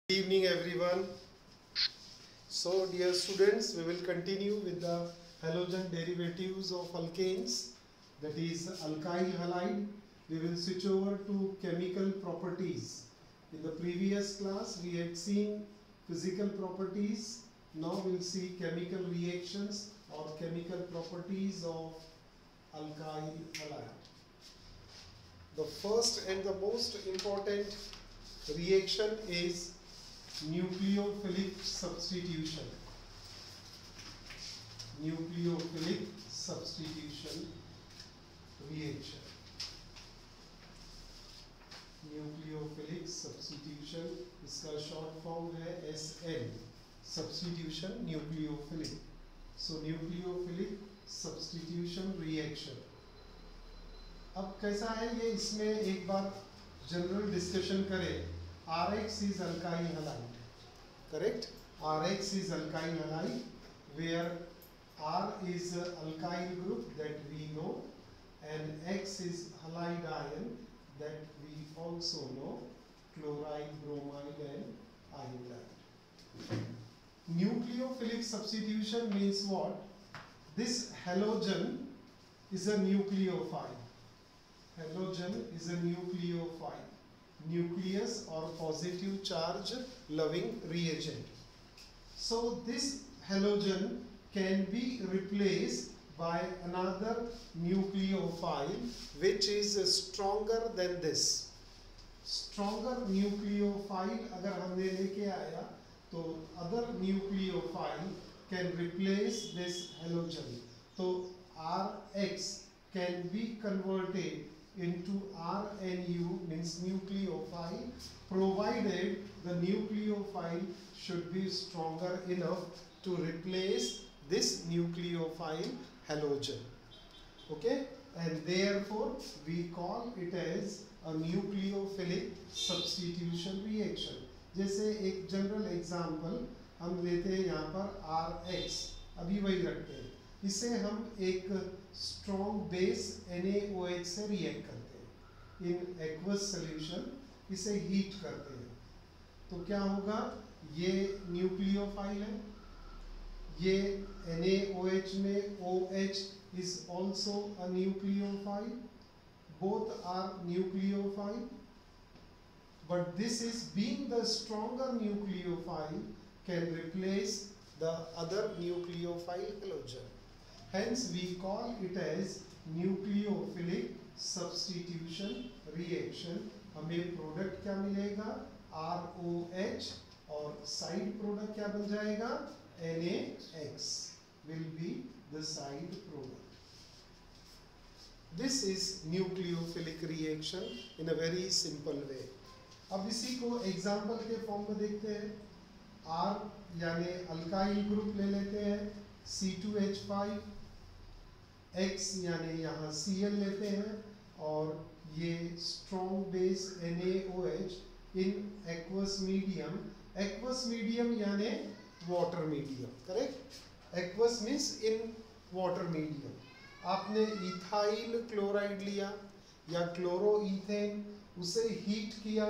Good evening everyone. So dear students, we will continue with the halogen derivatives of alkanes, that is alkyl halide. We will switch over to chemical properties. In the previous class we had seen physical properties. Now we will see chemical reactions or chemical properties of alkyl halide. The first and the most important reaction is nucleophilic substitution. Nucleophilic substitution reaction. Nucleophilic substitution, इसका short form है SN. Substitution nucleophilic. So nucleophilic substitution reaction. अब कैसा है ये, इसमें एक बार general discussion करें. Rx is alkyl halide, correct? Rx is alkyl halide, where R is alkyl group that we know, and X is halide ion that we also know, chloride, bromide and iodide. Nucleophilic substitution means what? This halogen is a nucleophile. Halogen is a nucleophile. Nucleus or positive charge loving reagent. So this halogen can be replaced by another nucleophile which is stronger than this. Stronger nucleophile अगर हमने लेके आया तो other nucleophile can replace this halogen. So Rx can be converted into RNU, means nucleophile, provided the nucleophile should be stronger enough to replace this nucleophile halogen. Okay, and therefore we call it as a nucleophilic substitution reaction. जैसे एक general example हम लेते हैं यहाँ पर Rx, अभी वही रखते हैं. इसे हम एक स्ट्रॉन्ग बेस NaOH से रिएक्ट करते हैं इन एक्वस सॉल्यूशन, इसे हीट करते हैं तो क्या होगा, ये न्यूक्लियोफाइल है, ये NaOH में OH is also a nucleophile, both are nucleophile, but this is being the stronger nucleophile can replace the other nucleophile halogen. Hence we call it as nucleophilic substitution reaction. हमें product क्या मिलेगा, ROH, और side product क्या बन जाएगा, NaX will be the side product. This is nucleophilic reaction in a very simple way. अब इसी को एग्जाम्पल के फॉर्म में देखते हैं. R यानी अल्काइल ग्रुप ले लेते हैं, C2H5, X यानी यहाँ Cl लेते हैं, और ये strong base NaOH in aqueous medium. Aqueous medium यानी water medium, correct? Aqueous means in water medium. आपने इथाइल क्लोराइड लिया या क्लोरोइथेन, उसे हीट किया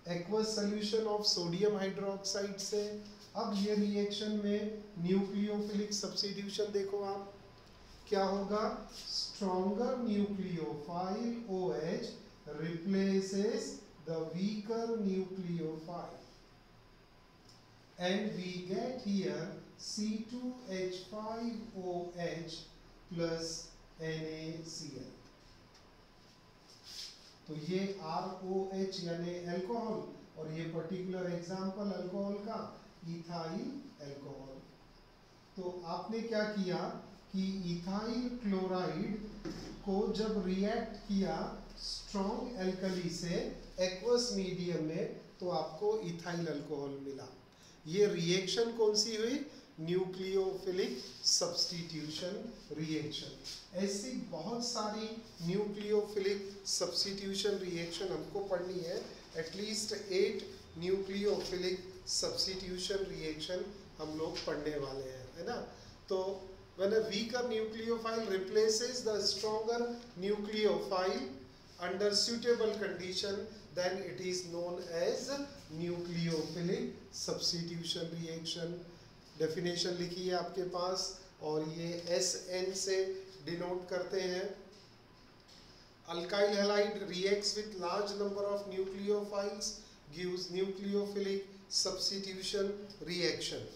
aqueous solution of sodium hydroxide से. अब ये रिएक्शन में न्यूक्लियोफिलिक सब्स्टिट्यूशन देखो आप, क्या होगा, stronger nucleophile OH replaces the weaker nucleophile and we get here C2H5OH plus NaCl. तो ये ROH यानी अल्कोहल, और ये पर्टिकुलर एग्जाम्पल अल्कोहल का इथाइल अल्कोहल. तो आपने क्या किया कि इथाइल क्लोराइड को जब रिएक्ट किया स्ट्रॉन्ग एल्कली से एक्वस मीडियम में, तो आपको इथाइल अल्कोहल मिला. ये रिएक्शन कौन सी हुई, न्यूक्लियोफिलिक सब्स्टिट्यूशन रिएक्शन. ऐसी बहुत सारी न्यूक्लियोफिलिक सब्स्टिट्यूशन रिएक्शन हमको पढ़नी है. एटलीस्ट 8 न्यूक्लियोफिलिक सब्स्टिट्यूशन रिएक्शन हम लोग पढ़ने वाले हैं, है ना. तो when a weaker nucleophile replaces the stronger nucleophile under suitable condition, then it is known as nucleophilic substitution reaction. Definition लिखी है आपके पास और ये SN से डिनोट करते हैं। Alkyl halide reacts with large number of nucleophiles gives nucleophilic substitution reaction.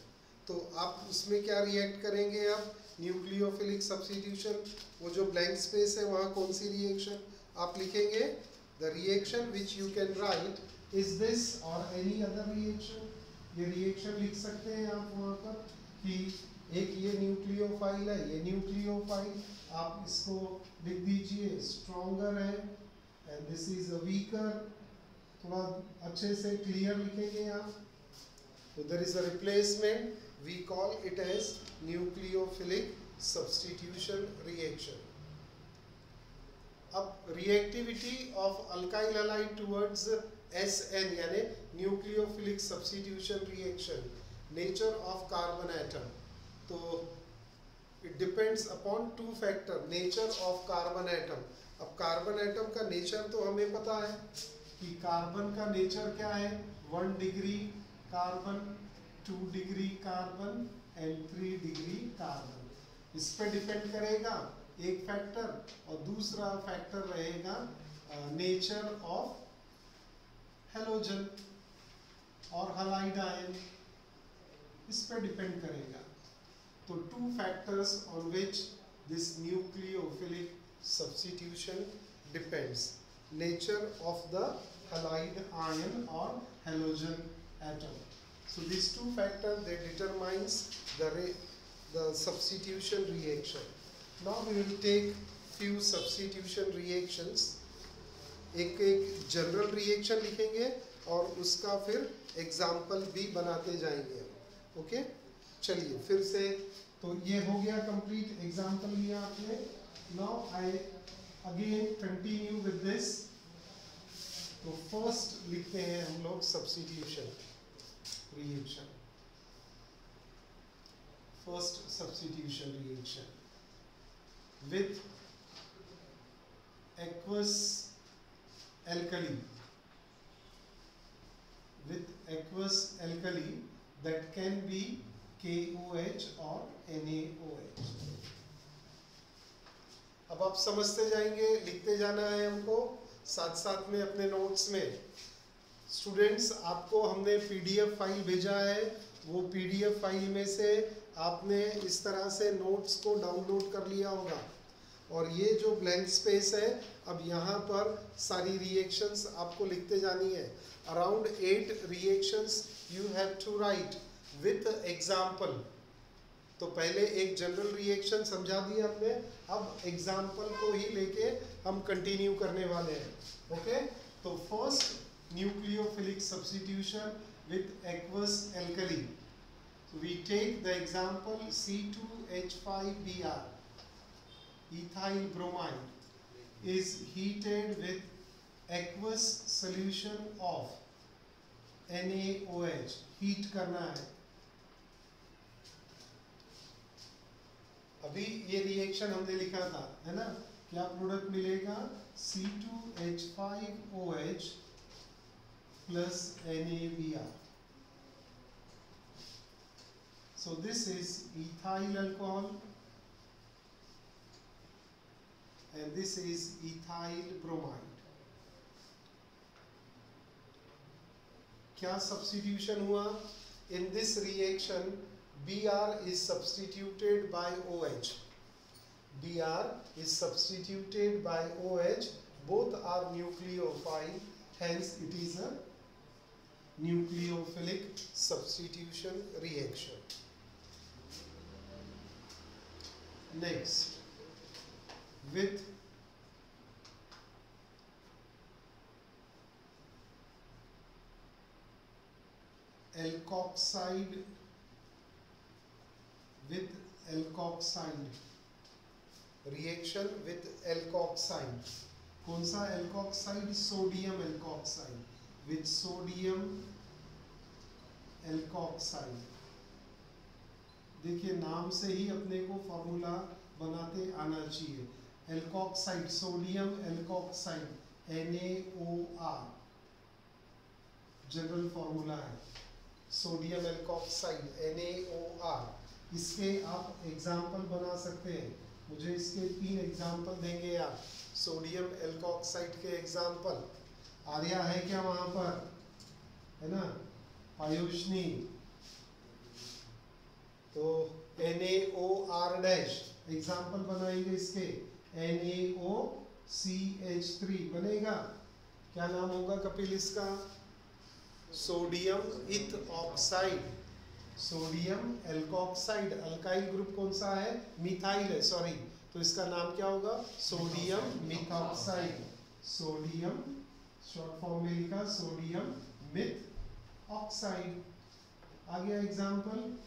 तो आप उसमें क्या रिएक्ट करेंगे अब न्यूक्लियोफिलिक सब्स्टिट्यूशन, वो जो ब्लैंक स्पेस है वहाँ कौन सी रिएक्शन आप लिखेंगे? The reaction which you can write is this और एनी अदर रिएक्शन। ये रिएक्शन लिख सकते हैं आप वहाँ पर कि एक ये न्यूक्लियोफाइल है, ये न्यूक्लियोफाइल आप इसको लिख दीजिए स्ट्रॉन्गर है and this is a weaker. थोड़ा अच्छे से क्लियर लिखेंगे आप। तो there is a replacement, we call it as nucleophilic substitution reaction. अब reactivity of alkyl halide towards SN यानी nucleophilic substitution reaction, nature of carbon atom. तो it depends upon two factor, nature of carbon atom. अब carbon atom का nature तो हमें पता है कि कार्बन का नेचर क्या है, 1 degree carbon, 2 degree carbon and 3 degree carbon. इस पर डिपेंड करेगा एक फैक्टर और दूसरा फैक्टर रहेगा नेचर ऑफ हेलोजन और हैलाइड आयन, इस पर डिपेंड करेगा। तो 2 factors on which this nucleophilic substitution depends: nature of the halide ion or halogen atom. So these 2 factors they determines the substitution reaction. Now we will take few substitution reactions. एक general reaction लिखेंगे और उसका फिर example भी बनाते जाएंगे। Okay चलिए फिर से, तो ये हो गया कंप्लीट, एग्जाम्पल लिया आपने। Now I again continue with this. तो फर्स्ट लिखते हैं हम लोग substitution reaction. First substitution reaction with aqueous alkali, with aqueous alkali that can be KOH or NaOH। अब आप समझते जाएंगे, लिखते जाना है हमको साथ साथ में अपने नोट्स में। स्टूडेंट्स आपको हमने PDF फाइल भेजा है, वो PDF फाइल में से आपने इस तरह से नोट्स को डाउनलोड कर लिया होगा और ये जो ब्लैंक स्पेस है अब यहाँ पर सारी रिएक्शंस आपको लिखते जानी है। Around 8 reactions you have to write with example. तो पहले एक जनरल रिएक्शन समझा दी हमने, अब एग्जाम्पल को ही लेके हम कंटिन्यू करने वाले हैं। ओके तो first nucleophilic substitution with aqueous alkali. So we take the example C2H5Br, ethyl bromide is heated with aqueous solution of NaOH, heat करना है। अभी ये रिएक्शन हमने लिखा था, है ना, क्या प्रोडक्ट मिलेगा C2H5OH plus NaBr। So this is ethyl alcohol and this is ethyl bromide। क्या substitution हुआ? In this reaction Br is substituted by OH। Br is substituted by OH, both are nucleophile, hence it is a nucleophilic substitution reaction। Next, with alkoxide, reaction with alkoxide। कौन सा alkoxide? Sodium alkoxide, with sodium alkoxide। देखिए नाम से ही अपने को formula बनाते आना चाहिए। Alkoxide, sodium alkoxide NaOR general formula है। सोडियम एल्कोक्साइड NaOR, इसके आप एग्जाम्पल बना सकते हैं। मुझे इसके 3 एग्जाम्पल देंगे आप, सोडियम एल्कोक्साइड के एग्जाम्पल। आर्या है क्या वहां पर, है ना, आयुष्नी, तो NaOR डैश एग्जाम्पल बनाएंगे इसके, NaOCH3 बनेगा। क्या नाम होगा कपिल इसका, सोडियम इथ oxide, sodium alkoxide. Alkyl group कौन सा है, मिथाइल है, सॉरी, तो इसका नाम क्या होगा, sodium methoxide. Sodium short form में लिखा सोडियम मिथ ऑक्साइड। आ गया एग्जाम्पल,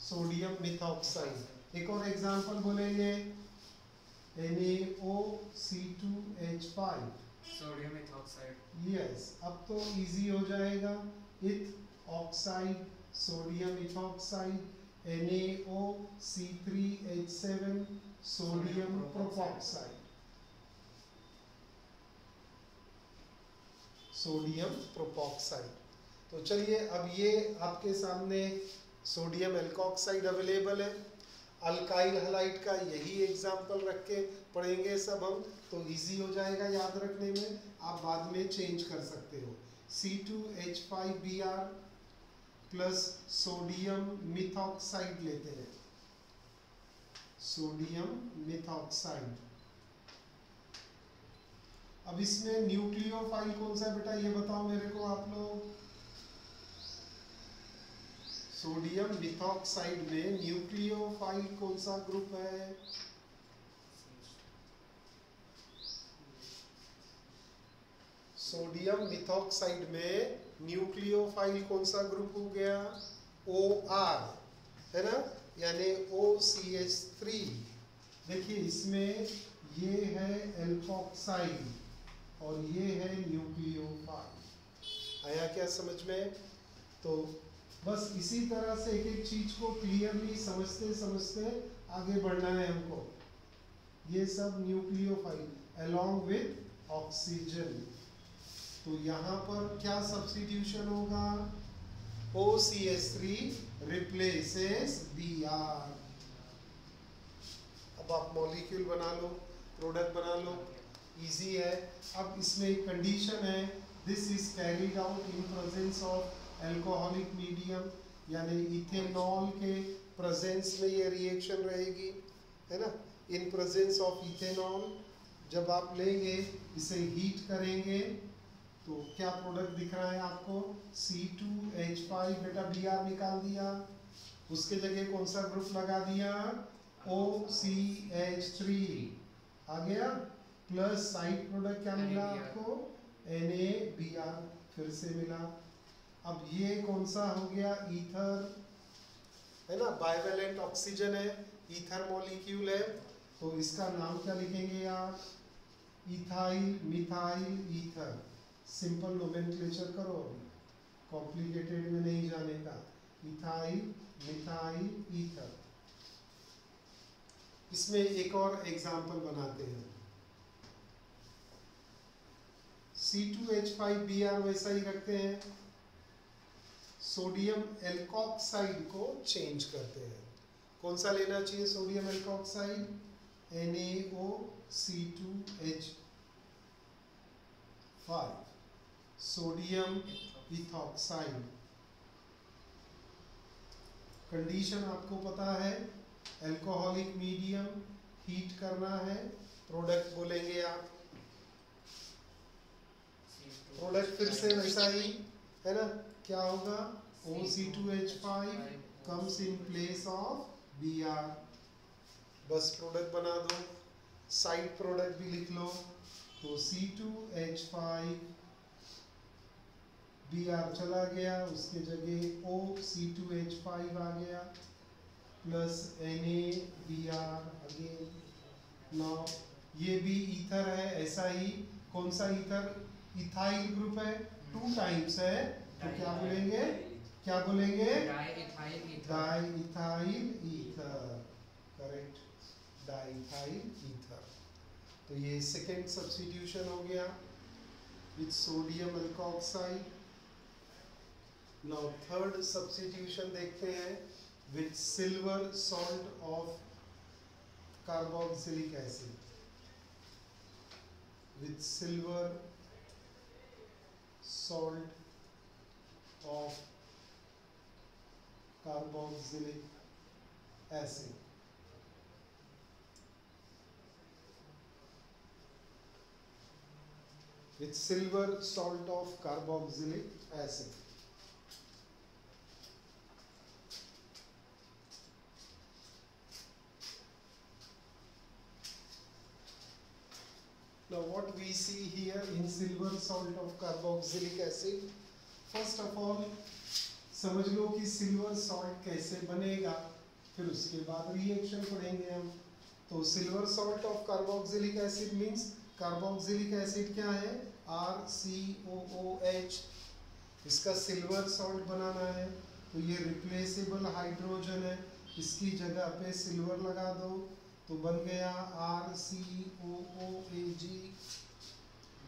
सोडियम मिथॉक्साइड। एक और एग्जाम्पल बोलेंगे, NaOC2H5, सोडियम मिथॉक्साइड। यस, अब तो इजी हो जाएगा। Ethoxide, sodium ethoxide, NaOC3H7, sodium propoxide, sodium propoxide. तो चलिए अब ये आपके सामने सोडियम एल्कोक्साइड अवेलेबल है। अल्काइल हलाइड का यही एग्जाम्पल रख के पढ़ेंगे सब हम, तो इजी हो जाएगा याद रखने में, आप बाद में चेंज कर सकते हो। C2H5Br प्लस सोडियम मिथॉक्साइड लेते हैं, सोडियम मिथॉक्साइड। अब इसमें न्यूक्लियोफाइल कौन सा बेटा, ये बताओ मेरे को आप लोग। सोडियम मिथॉक्साइड में न्यूक्लियोफाइल कौन सा ग्रुप है, सोडियम मिथॉक्साइड में न्यूक्लियोफाइल कौन सा ग्रुप हो गया, OR, है ना, यानी OCH3। देखिए इसमें ये है एल्कोक्साइड और ये है न्यूक्लियोफाइल। आया क्या समझ में? तो बस इसी तरह से एक एक चीज को क्लियरली समझते समझते आगे बढ़ना है हमको। ये सब न्यूक्लियोफाइल अलोंग विथ ऑक्सीजन। तो यहाँ पर क्या सब्स्टिट्यूशन होगा, OCH3 रिप्लेसेस Br। अब आप मॉलिक्यूल बना लो, प्रोडक्ट बना लो, इजी है। अब इसमें एक कंडीशन है, this is carried out in presence of alcoholic medium, यानी इथेनॉल के प्रेजेंस में ये रिएक्शन रहेगी, है ना, इन प्रेजेंस ऑफ इथेनॉल। जब आप लेंगे इसे हीट करेंगे तो क्या प्रोडक्ट दिख रहा है आपको, C2H5, बेटा Br निकाल दिया, उसके जगह कौन सा ग्रुप लगा दिया, OCH3 आ गया, प्लस साइड प्रोडक्ट क्या मिला आपको, NaBr फिर से मिला। अब ये कौन सा हो गया, ईथर, है ना, बाइवेलेंट ऑक्सीजन है, ईथर मॉलिक्यूल है, तो इसका नाम क्या लिखेंगे आप, ethyl methyl ether. Simple nomenclature करो, अभी कॉम्प्लिकेटेड में नहीं जाने का। Ethyl methyl ether. इसमें एक और एग्जांपल बनाते हैं, C2H5Br वैसा ही रखते हैं, सोडियम एल्कोक्साइड को चेंज करते हैं। कौन सा लेना चाहिए sodium alkoxide, NaOC2H5, sodium ethoxide. Condition आपको पता है, एल्कोहलिक मीडियम, हीट करना है, प्रोडक्ट बोलेंगे आप, प्रोडक्ट फिर से वैसा ही है ना, क्या होगा, OC2H5 comes in place of Br। बस प्रोडक्ट बना दो, साइड प्रोडक्ट भी लिख लो, तो C2H5Br चला गया, उसके जगह OC2H5 आ गया, प्लस NaBr अगेन। नाउ ये भी ईथर है, ऐसा ही, कौन सा ईथर, इथाइल ग्रुप है, 2 टाइम्स है, तो क्या बोलेंगे, क्या बोलेंगे, diethyl ether, correct, diethyl ether. तो ये सेकेंड सब्स्टिट्यूशन हो गया with sodium alkoxide. Now third substitution देखते हैं, with silver salt of carboxylic acid, with silver salt of carboxylic acid. With silver salt of carboxylic acid. Now what we see here in silver salt of carboxylic acid, first of all समझ लो कि silver salt कैसे बनेगा, फिर उसके बाद reaction पढ़ेंगे हम। तो silver salt of carboxylic acid means carboxylic acid क्या है, RCOOH। इसका सिल्वर सॉल्ट बनाना है तो ये रिप्लेसेबल हाइड्रोजन है, इसकी जगह पे सिल्वर लगा दो तो बन गया RCOOAG,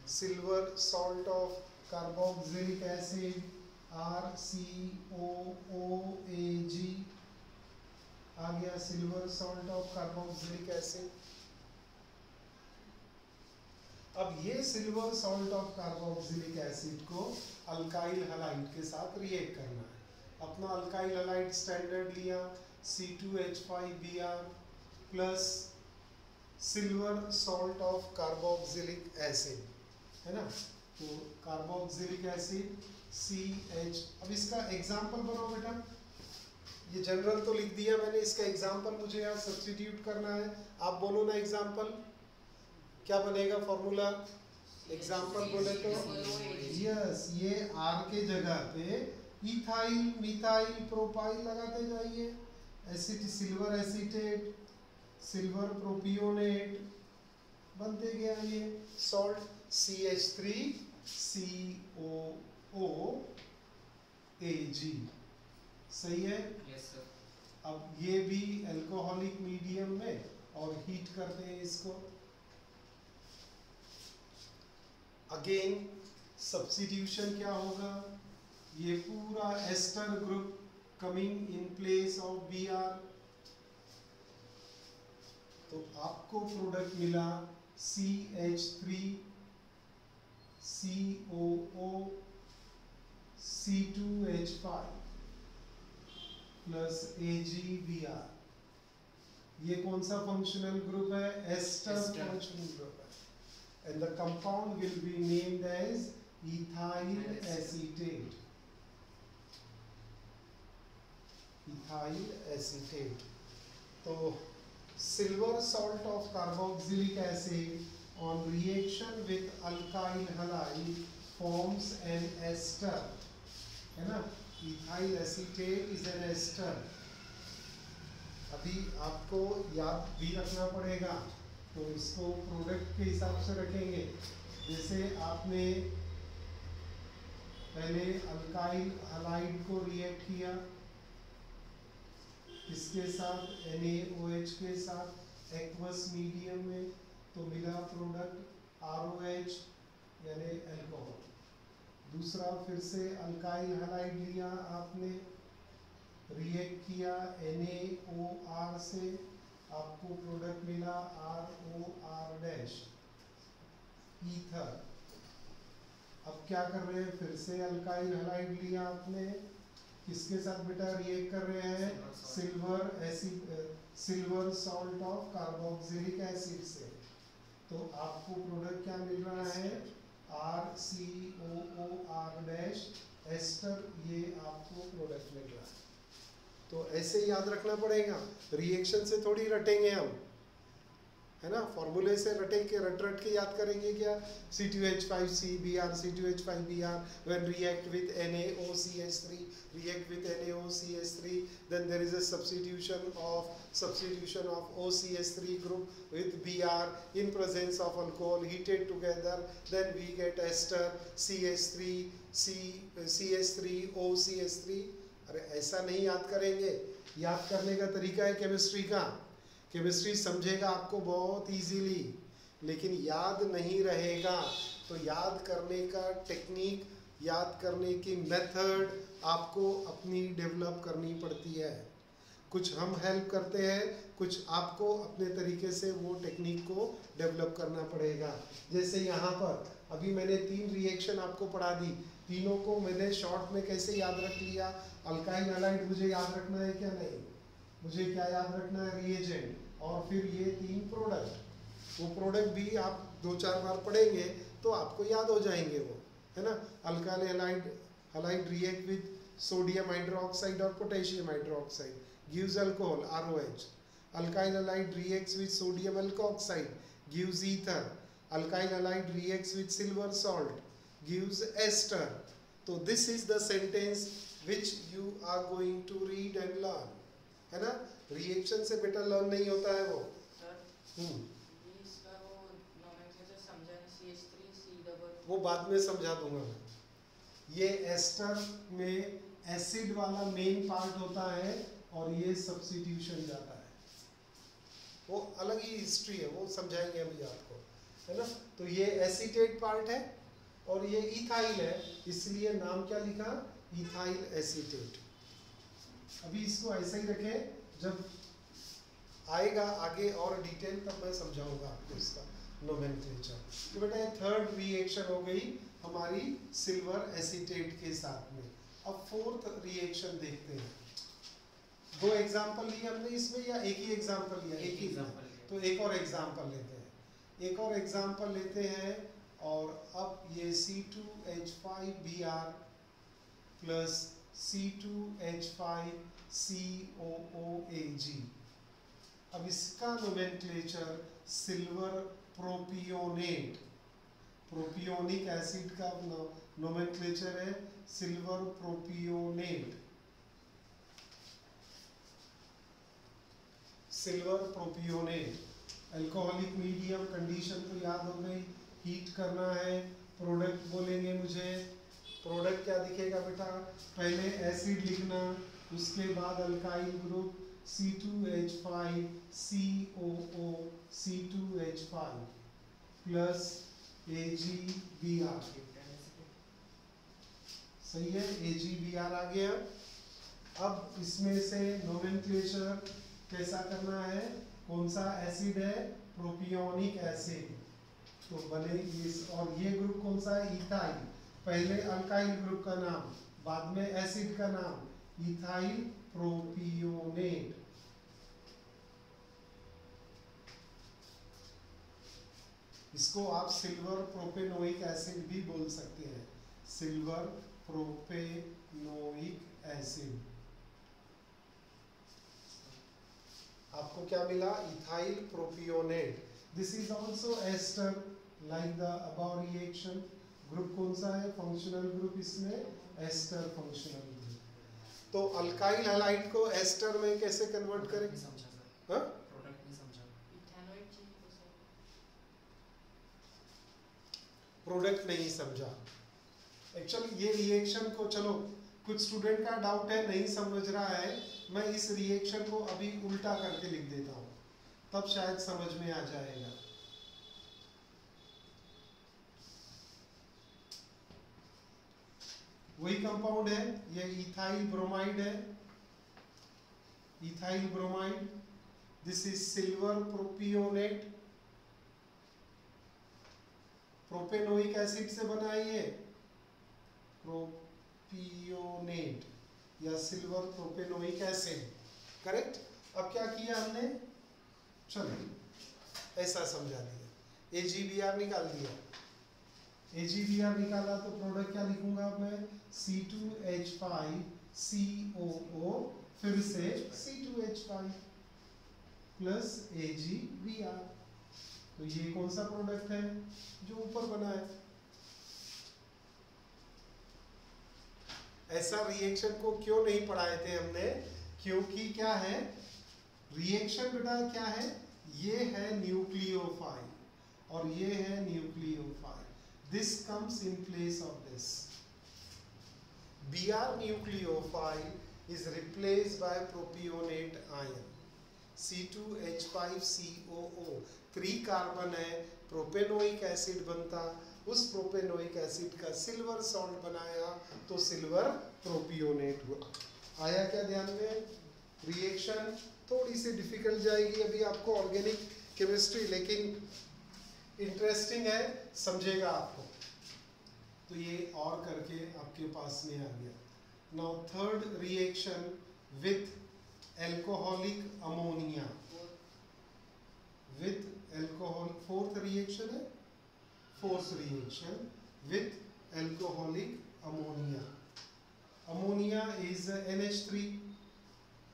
silver salt of carboxylic acid RCOOAG, आ गया silver salt of carboxylic acid. अब ये silver salt of carboxylic acid को अल्काइल हैलाइड के साथ रिएक्ट करना है। अपना अल्काइल हैलाइड स्टैंडर्ड लिया C2H5Br plus silver salt of carboxylic acid, है ना। तो कार्बोक्सिलिक एसिड CH, अब इसका एग्जाम्पल बनाओ बेटा। ये जनरल तो लिख दिया मैंने, इसका एग्जाम्पल मुझे यहाँ सब्स्टिट्यूट करना है। आप बोलो ना एग्जाम्पल, क्या बनेगा फॉर्मूला? एग्जाम्पल बोले तो यस, ये R के जगह पे इथाइल मिथाइल प्रोपाइल लगाते जाइए, acid silver acetate, silver propionate, बनते गया ये सॉल्ट CH3COOAG। सही है? Yes sir. अब ये भी अल्कोहलिक मीडियम में और हीट करते हैं इसको। अगेन सब्स्टिट्यूशन क्या होगा, ये पूरा ester group coming in place of Br, तो आपको प्रोडक्ट मिला CH3COO C2H5 प्लस AgBr। ये कौन सा फंक्शनल ग्रुप है? एस्टर फंक्शनल ग्रुप है, and the compound will be named as ethyl acetate. Ethyl acetate. तो silver salt of carboxylic acid on reaction with alkyl halide forms an ester, है ना। ethyl acetate is an ester। अभी आपको याद भी रखना पड़ेगा, तो इसको प्रोडक्ट के हिसाब से रखेंगे। जैसे आपने पहले अल्काइल हैलाइड को रिएक्ट किया, इसके साथ NaOH के साथ एक्वस मीडियम में, तो मिला प्रोडक्ट ROH यानी अल्कोहल। दूसरा फिर से अल्काइल हैलाइड लिया आपने, रिएक्ट किया NaOR से, आपको प्रोडक्ट मिला ROR ईथर। अब क्या कर रहे हैं, फिर से अल्काइल हैलाइड लिया आपने, किसके साथ बेटा रिएक्ट कर रहे हैं? Silver salt of carboxylic acid से, तो आपको प्रोडक्ट क्या मिल रहा है? RCOOR एस्टर, ये आपको प्रोडक्ट मिल रहा है। तो ऐसे याद रखना पड़ेगा, रिएक्शन से थोड़ी रटेंगे हम, है ना। फॉर्मूले से रटेंगे, रट के याद करेंगे क्या? C2H5CBr C2H5Br when react with NaOCH3 react with NaOCH3, then there is a substitution of OCH3 group with Br in presence of alcohol heated together, then we get ester CH3OCH3। अरे ऐसा नहीं याद करेंगे, याद करने का तरीका है केमिस्ट्री का। केमिस्ट्री समझेगा आपको बहुत इजीली, लेकिन याद नहीं रहेगा। तो याद करने का टेक्निक याद करने की मेथड आपको अपनी डेवलप करनी पड़ती है। कुछ हम हेल्प करते हैं, कुछ आपको अपने तरीके से वो टेक्निक को डेवलप करना पड़ेगा। जैसे यहाँ पर अभी मैंने 3 रिएक्शन आपको पढ़ा दी, तीनों को मैंने शॉर्ट में कैसे याद रख लिया। अल्काइल हैलाइड मुझे याद रखना है क्या? नहीं, मुझे क्या याद रखना है? रिएजेंट, और फिर ये 3 प्रोडक्ट। वो प्रोडक्ट भी आप 2-4 बार पढ़ेंगे तो आपको याद हो जाएंगे वो, है ना। Alkyl halide react with sodium hydroxide और potassium hydroxide, gives alcohol ROH. Alkyl halide reacts with sodium alkoxide, gives ether. Alkyl halide reacts with silver salt, gives ester. So this is the sentence which you are going to read and learn, है ना। Reaction से बेटा learn नहीं होता है वो। वो बाद में समझा दूंगा मैं। ये एस्टर में एसिड वाला मेन पार्ट होता है और ये सब्स्टिट्यूशन जाता है, वो अलग ही हिस्ट्री है, वो समझाएंगे अभी आपको, है ना। तो ये एसीटेट पार्ट है और ये इथाइल है, इसलिए नाम क्या लिखा? Ethyl acetate. अभी इसको ऐसे ही रखें, जब आएगा आगे और डिटेल तब मैं समझाऊंगा आपको इसका नोमेनक्लेचर। तो बेटा ये थर्ड रिएक्शन हो गई हमारी सिल्वर एसीटेट के साथ में। अब फोर्थ रिएक्शन देखते हैं। 2 एग्जाम्पल लिए हमने इसमें या एक ही एग्जाम्पल लिया? एक ही एग्जाम्पल। तो एक और एग्जाम्पल लेते हैं, एक और एग्जाम्पल लेते हैं। और अब ये C2H5Br प्लस C2H5COOAg, अब इसका nomenclature silver propionate, propionic acid का नोमेनक्लेचर है silver propionate, silver propionate. Alcoholic medium condition तो याद हो गई, हीट करना है। प्रोडक्ट बोलेंगे मुझे, प्रोडक्ट क्या दिखेगा बेटा? पहले एसिड लिखना, उसके बाद alkyl group C2H5COO C2H5 plus AgBr, सही है, AgBr आ गया। अब इसमें से नोमेनक्लेचर कैसा करना है? कौन सा एसिड है? प्रोपियोनिक एसिड, तो बने इस, और ये ग्रुप कौन सा है? इथाइल। पहले अल्काइल ग्रुप का नाम, बाद में एसिड का नाम, इथाइल प्रोपियोनेट। इसको आप सिल्वर प्रोपेनोइक एसिड भी बोल सकते हैं, सिल्वर प्रोपेनोइक एसिड। आपको क्या मिला? Ethyl propionate. This is also ester like the above reaction. Group कौन सा है? फंक्शनल ग्रुप, इसमें एस्टर फंक्शनल ग्रुप। तो अल्काइल हैलाइड को एस्टर में कैसे कन्वर्ट करें? हाँ, प्रोडक्ट नहीं समझा। प्रोडक्ट नहीं समझा। एक्चुअली ये रिएक्शन को, चलो कुछ स्टूडेंट का डाउट है, नहीं समझ रहा है, मैं इस रिएक्शन को अभी उल्टा करके लिख देता हूँ, तब शायद समझ में आ जाएगा। वही कंपाउंड है, ये इथाइल ब्रोमाइड है, ethyl bromide. This is silver propionate, propanoic acid से बना है ये, प्रोपियोनेट या सिल्वर प्रोपेनोइक एसिड, करेक्ट। अब क्या किया हमने? चलो ऐसा समझा दिया, AgBr निकाल दिया। AgBr निकाला तो प्रोडक्ट क्या लिखूंगा अब मैं? C2H5COO, फिर से C2H5 प्लस AgBr। तो ये कौन सा प्रोडक्ट है? जो ऊपर बना है। ऐसा रिएक्शन को क्यों नहीं पढ़ाए थे हमने? क्योंकि क्या है रिएक्शन बेटा, क्या है? ये है न्यूक्लियोफाइल और ये है nucleophile. This comes in place of this. Br nucleophile is replaced by propionate ion, C2H5COO, 3 carbon है, प्रोपेनोइक एसिड बनता, उस प्रोपेनोइक एसिड का सिल्वर सॉल्ट बनाया तो सिल्वर प्रोपियोनेट हुआ। आया क्या ध्यान में? रिएक्शन थोड़ी सी डिफिकल्ट जाएगी अभी आपको ऑर्गेनिक केमिस्ट्री, लेकिन इंटरेस्टिंग है, समझेगा आपको। तो ये और करके आपके पास में आ गया। Now third reaction with alcoholic ammonia, with alcohol, fourth reaction है, fourth reaction with alcoholic ammonia. Ammonia is NH3,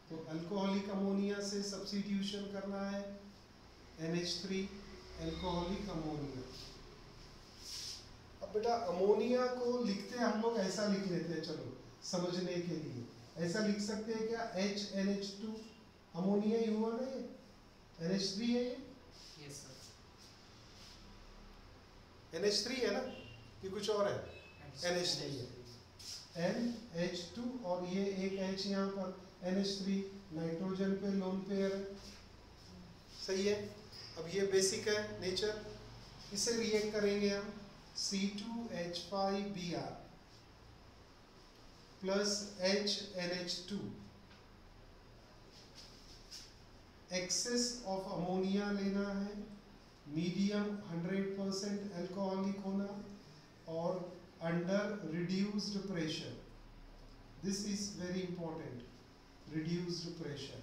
तो अल्कोहलिक अमोनिया से सब्स्टिट्यूशन करना है, NH3 एल्कोहलिक अमोनिया। अब बेटा अमोनिया को लिखते हम लोग ऐसा लिख लेते हैं, चलो समझने के लिए ऐसा लिख सकते हैं क्या? HNH2 अमोनिया ही हुआ ना, ये NH3 है ये? Yes sir. NH3 है ना कि कुछ और है? NH3 है, NH2 और ये एक H यहाँ पर NH3, नाइट्रोजन पे लोन पेयर है, सही है। अब ये बेसिक है नेचर, इसे रिएक्ट करेंगे हम C2H5Br plus HNH2। Access of ammonia लेना है, मीडियम 100% अल्कोहलिक होना और under reduced pressure. This is very important, reduced pressure.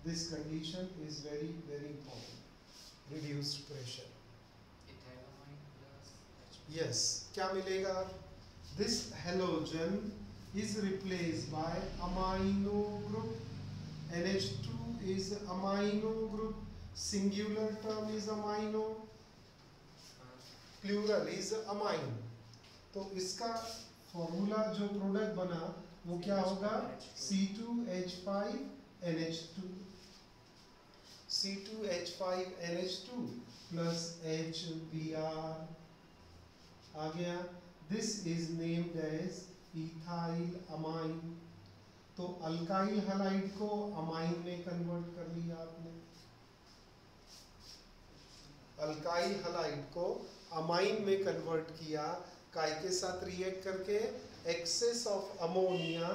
This condition is very important. Reduced pressure. Ethylamine plus H. Yes. क्या मिलेगा? This halogen is replaced by amino group. NH2 is amino group. Singular term is amino. Plural is amine. तो इसका formula जो product बना वो क्या होगा? C2H5NH2, C2H5NH2 plus HBr आ गया। This is named as ethyl amine. तो अल्काइल हैलाइड को अमाइन में कन्वर्ट कर लिया आपने, अल्काइल हैलाइड को अमाइन में कन्वर्ट किया, काय के साथ रिएक्ट करके? Excess of ammonia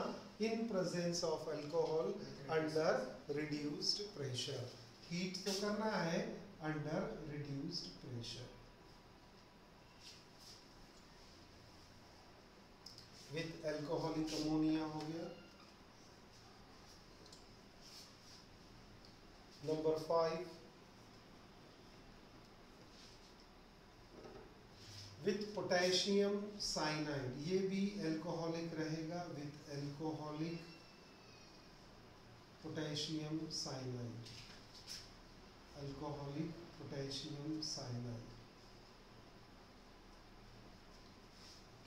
in presence of alcohol under reduced pressure. Heat तो करना है under reduced pressure. With alcoholic ammonia हो गया। नंबर 5 विथ पोटेशियम साइनाइड, ये भी एल्कोहलिक रहेगा, with alcoholic potassium cyanide, alcoholic potassium cyanide,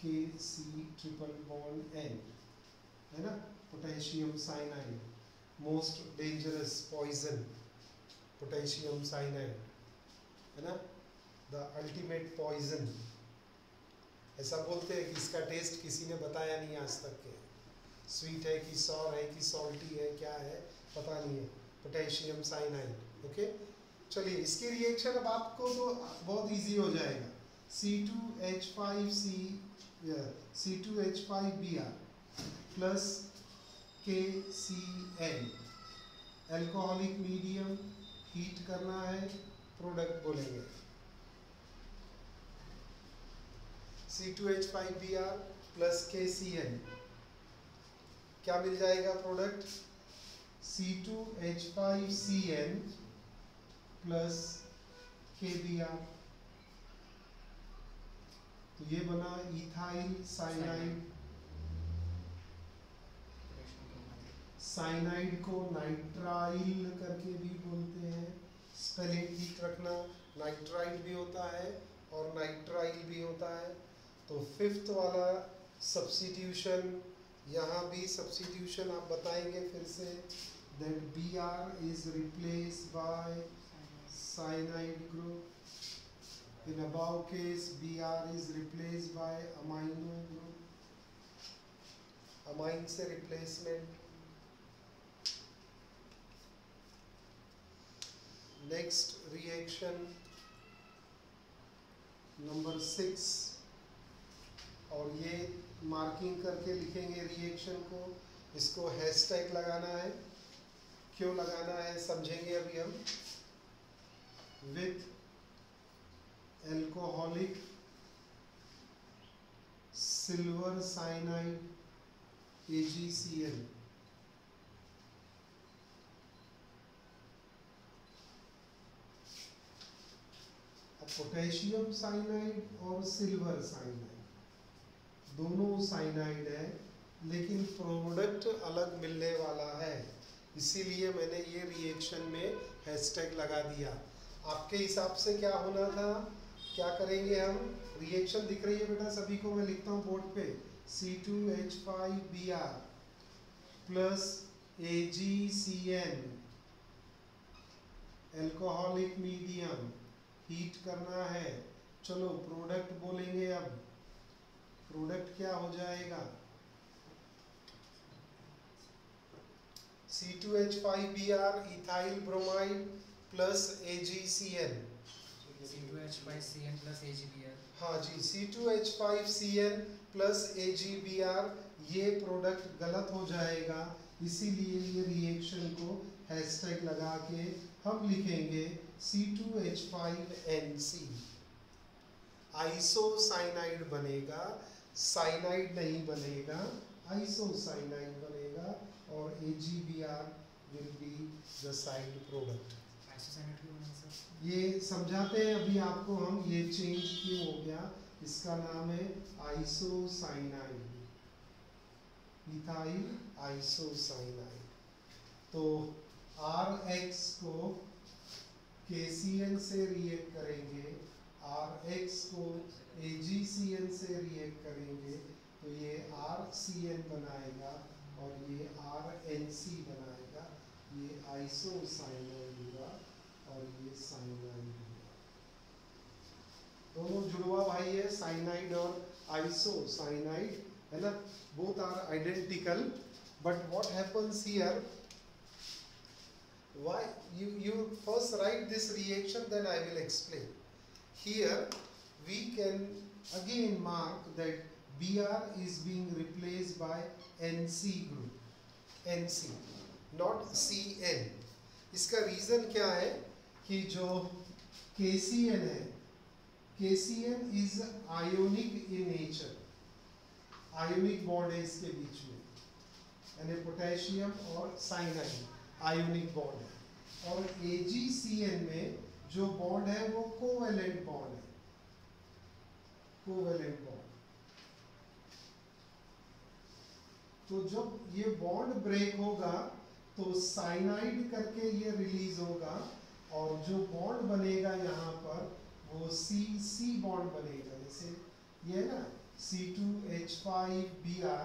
KC triple bond N है ना, potassium cyanide, most dangerous poison potassium cyanide है ना, द अल्टीमेट पॉइजन। ऐसा बोलते हैं कि इसका टेस्ट किसी ने बताया नहीं आज तक के, स्वीट है कि सॉर है कि सॉल्टी है, क्या है पता नहीं है, पोटेशियम साइनाइड। ओके, चलिए इसकी रिएक्शन अब आपको तो बहुत इजी हो जाएगा। C2H5Br plus KCl, alcoholic medium, heat करना है, प्रोडक्ट बोलेंगे C2H5Br प्लस KCl, क्या मिल जाएगा प्रोडक्ट? C2H5Cl प्लस KBr, तो ये बना इथाइल साइनाइड। साइनाइड को नाइट्राइल करके भी बोलते हैं, स्पेलिंग ठीक रखना, नाइट्राइल भी होता है और नाइट्राइल भी होता है। तो फिफ्थ वाला सब्स्टिट्यूशन, यहाँ भी सब्स्टिट्यूशन आप बताएंगे फिर से, that Br is replaced by cyanide group. In above case, Br is replaced by amino group. Amine से replacement. Next reaction नंबर 6 और ये मार्किंग करके लिखेंगे रिएक्शन को। इसको हैशटैग लगाना है। क्यों लगाना है समझेंगे अभी हम। With alcoholic silver cyanide AgCl potassium cyanide और सिल्वर साइनाइड दोनों साइनाइड है, लेकिन प्रोडक्ट अलग मिलने वाला है, इसीलिए मैंने ये रिएक्शन में हैशटैग लगा दिया। आपके हिसाब से क्या होना था, क्या करेंगे हम। रिएक्शन दिख रही है बेटा सभी को, मैं लिखता हूँ बोर्ड पे। C2H5Br plus AgCN alcoholic medium heat करना है। चलो प्रोडक्ट बोलेंगे। अब प्रोडक्ट क्या हो जाएगा, C2H5Br ethyl bromide plus AgCN। C2H5Cn plus AgBr। हाँ जी, C2H5Cn प्लस AgBr, ये प्रोडक्ट गलत हो जाएगा, इसीलिए ये रिएक्शन को हैशटैग लगा के हम लिखेंगे C2H5NC। आइसोसाइनाइड बनेगा, साइनाइड नहीं बनेगा, आइसोसाइनाइड बनेगा और AgBr will be the side product। Isocyanide क्यों बना सर? ये समझाते हैं अभी आपको हम, ये चेंज क्यों हो गया। इसका नाम है आइसोसाइनाइड, इथाइल आइसोसाइनाइड। तो RX को KCN से रिएक्ट करेंगे, RX को AgCN से रिएक्ट करेंगे, तो ये RCN बनाएगा और ये RNC बनाएगा। ये आइसोसाइनाइड हुआ और ये साइनाइड हुआ। दोनों जुड़वा भाई है, साइनाइड और आइसोसाइनाइड, है ना। Both are identical, but what happens here, why you first write this reaction, then I will explain. Here we can again mark that Br is being replaced by NC group, NC not CN। इसका reason क्या है कि जो KCN है, KCN is ionic in nature, ionic bond है इसके बीच में, यानी पोटेशियम और साइनाइड आयोनिक बॉन्ड है। और AgCN में जो बॉन्ड है वो कोवेलेंट बॉन्ड है, कोवेलेंट बॉन्ड। तो जब ये बॉन्ड ब्रेक होगा तो साइनाइड करके ये रिलीज होगा और जो बॉन्ड बनेगा यहाँ पर वो C बॉन्ड बनेगा। जैसे ये ना C2H5Br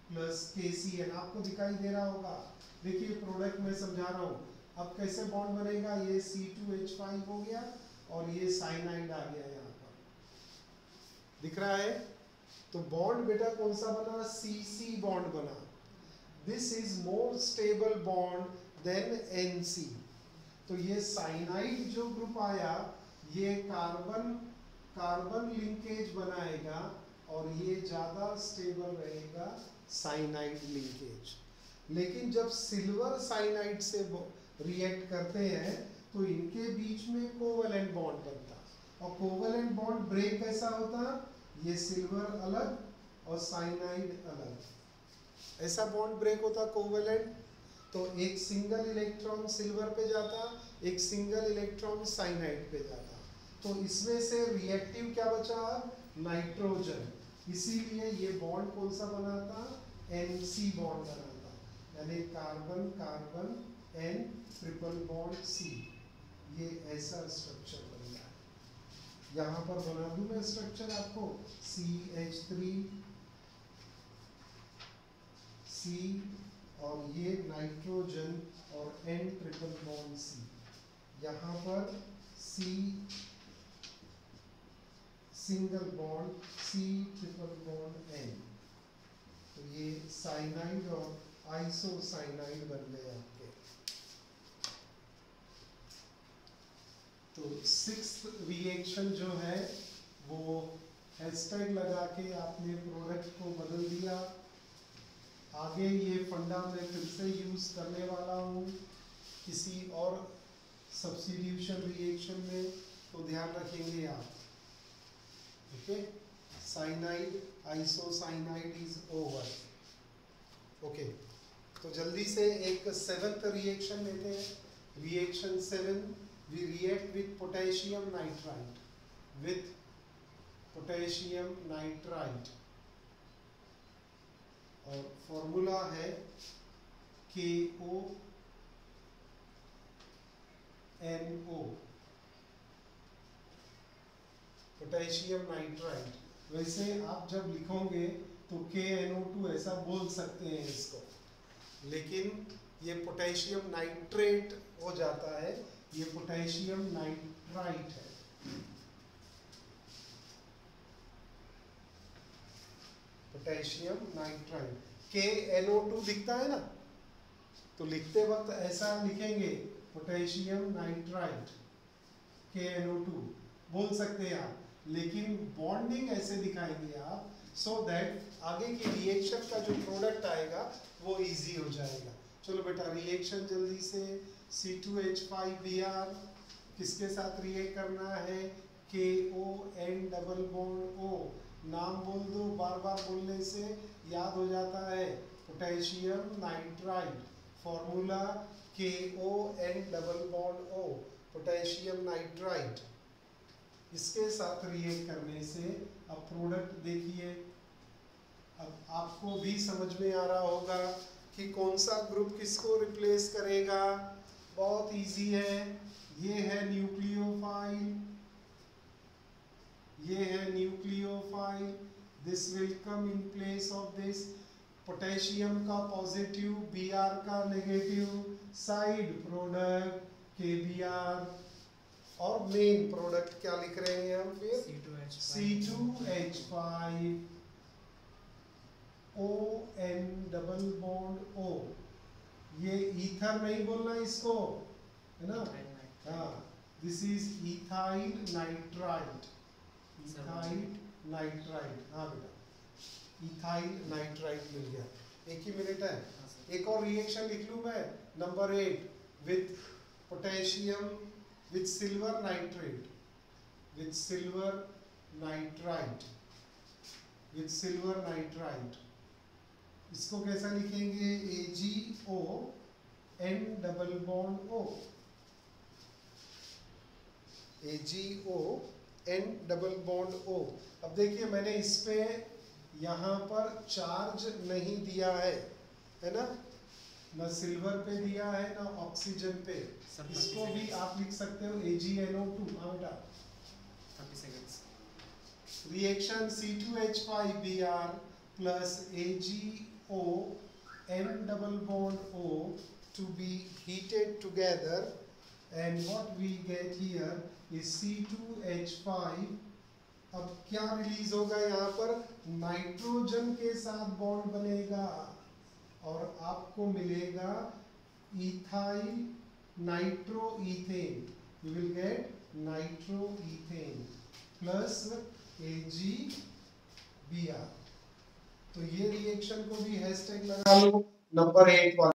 प्लस KCN आपको दिखाई दे रहा होगा। देखिए प्रोडक्ट में समझा रहा हूँ। अब कैसे बॉन्ड बनेगा, ये C2H5 हो गया और ये साइनाइड आ गया यहाँ पर, दिख रहा है। तो बॉन्ड बेटा कौन सा बना, CC बॉन्ड बना। This is more stable bond than NC। तो ये साइनाइड जो ग्रुप आया ये कार्बन कार्बन लिंकेज बनाएगा और ये ज्यादा स्टेबल रहेगा साइनाइड लिंकेज। लेकिन जब सिल्वर साइनाइड से रिएक्ट करते हैं तो इनके बीच में कोवेलेंट बॉन्ड बनता, और कोवेलेंट बॉन्ड ब्रेक कैसा होता, ये सिल्वर अलग और साइनाइड अलग, ऐसा बॉन्ड ब्रेक होता कोवेलेंट। तो एक सिंगल इलेक्ट्रॉन सिल्वर पे जाता, एक सिंगल इलेक्ट्रॉन साइनाइड पे जाता। तो इसमें से रिएक्टिव क्या बचा, नाइट्रोजन, इसीलिए ये बॉन्ड कौन सा बनाता, NC बॉन्ड बनाता, यानी carbon carbon N triple bond C। ये ऐसा स्ट्रक्चर बन रहा है। यहाँ पर बना दूं मैं स्ट्रक्चर आपको, CH3 C और ये नाइट्रोजन और N ट्रिपल बॉन्ड C। यहाँ पर C single bond C triple bond N। तो ये साइनाइड और आइसोसाइनाइड बन गए आपके। तो सिक्स्थ रिएक्शन जो है वो हैशटैग लगा के आपने प्रोडक्ट को बदल दिया। आगे ये फंडा मैं फिर से यूज करने वाला हूँ किसी और सब्स्टिट्यूशन रिएक्शन में, तो ध्यान रखेंगे आप। Okay, cyanide isocyanide is over. Okay, तो जल्दी से एक 7th रिएक्शन लेते हैं। Reaction 7, we react with potassium nitrite, with potassium nitrite, और फॉर्मूला है KONO, पोटेशियम नाइट्राइट। वैसे आप जब लिखोगे तो KNO2 ऐसा बोल सकते हैं इसको, लेकिन ये पोटेशियम नाइट्रेट हो जाता है, ये पोटेशियम नाइट्राइट है। पोटेशियम नाइट्राइट, KNO2 दिखता है ना, तो लिखते वक्त ऐसा लिखेंगे पोटेशियम नाइट्राइट KNO2 बोल सकते हैं आप, लेकिन बॉन्डिंग ऐसे दिखाएंगे आप सो दैट आगे की रिएक्शन का जो प्रोडक्ट आएगा वो इजी हो जाएगा। चलो बेटा रिएक्शन जल्दी से। C2H5Br किसके साथ रिएक्ट करना है? KON double bond O। नाम बोल दो, बार बार बोलने से याद हो जाता है। Potassium nitrite, formula KON double bond O, potassium nitrite. इसके साथ रिएक्ट करने से अब प्रोडक्ट देखिए, अब आपको भी समझ में आ रहा होगा कि कौन सा ग्रुप किसको रिप्लेस करेगा। बहुत इजी है, ये है न्यूक्लियोफाइल, ये है nucleophile, this will come in place of this. Potassium का पॉजिटिव, Br का नेगेटिव, साइड प्रोडक्ट KBr, और मेन प्रोडक्ट क्या लिख रहे हैं हम फिर? C2H5 ON double bond O। ये ईथर नहीं बोलना इसको, है ना? हाँ, this is ethyl nitrite, ethyl nitrite. हाँ बेटा, इथाइल नाइट्राइट मिल गया। एक ही मिनट है, एक और रिएक्शन लिख लूं मैं, number 8, with potassium with silver nitrate, with silver nitrite, with silver nitrite। इसको कैसा लिखेंगे? AgO N double bond O, AgO N double bond O। अब देखिए मैंने इस पे यहाँ पर चार्ज नहीं दिया है ना, ना सिल्वर पे दिया है ना ऑक्सीजन पे। इसको भी आप लिख सकते हो AgNO2। हाँ बेटा, 30 seconds। Reaction C2H5Br plus AgO N double bond O to be heated together, and what we get here is C2H5। अब क्या रिलीज होगा यहाँ पर? नाइट्रोजन के साथ बॉन्ड बनेगा और आपको मिलेगा ethyl nitroethane. You will get nitroethane plus AgBr। तो ये रिएक्शन को भी हैशटैग लगा लो, नंबर 8 वाला।